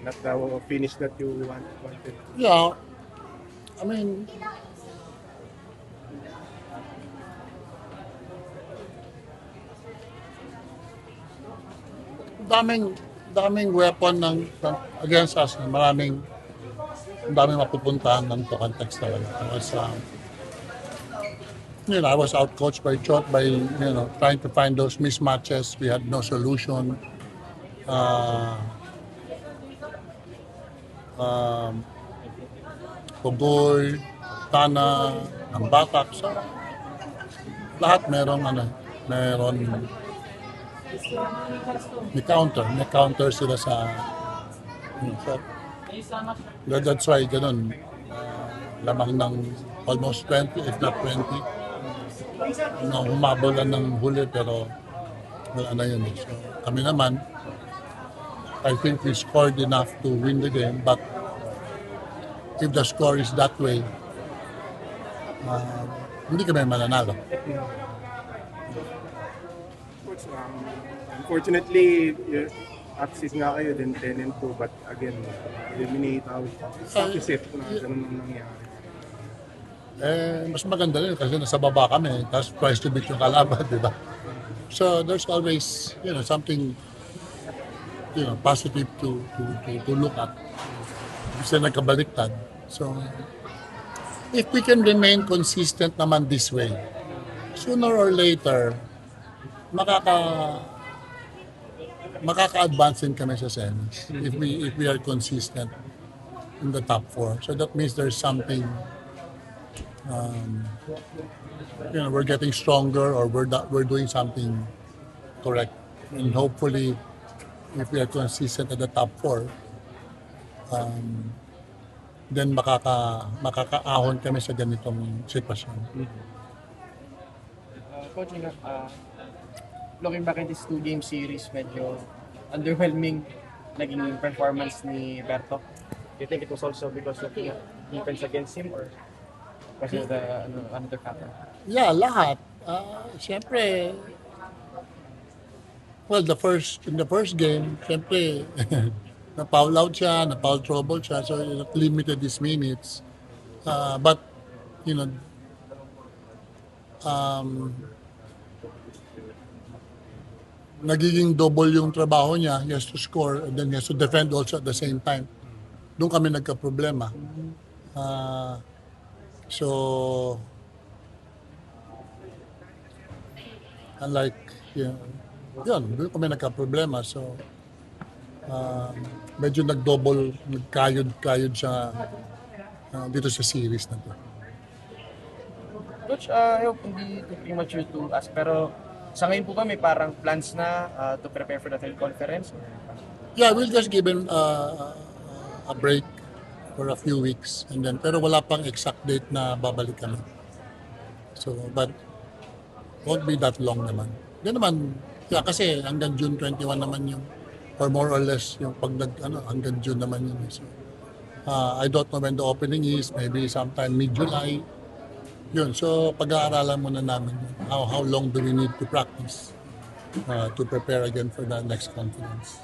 not the finish that you wanted. Yeah, I mean, daming daming weapon against us. Daming mapupuntahan ng to context talaga. I was outcoached by Chot by, trying to find those mismatches. We had no solution. Pugoy, Tana, ang Batak. So, lahat meron may counter sila sa so, that's why ganun lamang ng almost 20 if not 20 na humabolan ng huli pero wala na yun. So kami naman I think we scored enough to win the game, but if the score is that way hindi kami mananalo. Coach, unfortunately, Axis nga kayo, then 10-2, but again, eliminate out. Opposite na ganun ang nangyari. Mas maganda rin kasi nasa baba kami, tapos twice to beat yung kalaban, di ba? So there's always, something, positive to look at. Kasi nagkabaliktad. So, if we can remain consistent naman this way, sooner or later, makaka-advance din kami sa semis if we are consistent in the top 4. So that means there's something, we're getting stronger or we're doing something correct. And hopefully, if we are consistent at the top 4, then makakaahon kami sa ganitong sitwasyon. Coach, looking back at this 2-game series, medyo underwhelming naging performance ni Berto. Do you think it was also because of the defense against him or because of the another factor? Yeah, lahat. Siyempre, well, in the first game, siyempre, na-foul out siya, na-foul trouble siya, so it limited his minutes. But, nagiging double yung trabaho niya. He has to score and then he has to defend also at the same time. Doon kami nagka-problema. So, unlike, yun, doon kami nagka-problema. So, medyo nagkayod siya dito sa series na to. Coach, I hope hindi too premature to ask, pero sa ngayon po ba may parang plans na to prepare for the third conference? Yeah, we'll just give him a break for a few weeks and then pero wala pang exact date na babalik kami. So, but won't be that long naman. Yan naman, kasi hanggang June 21 naman yung or more or less yung hanggang June naman yun. So, I don't know when the opening is, maybe sometime mid-July. Yun, so pag-aaralan muna namin how long do we need to practice to prepare again for the next conference.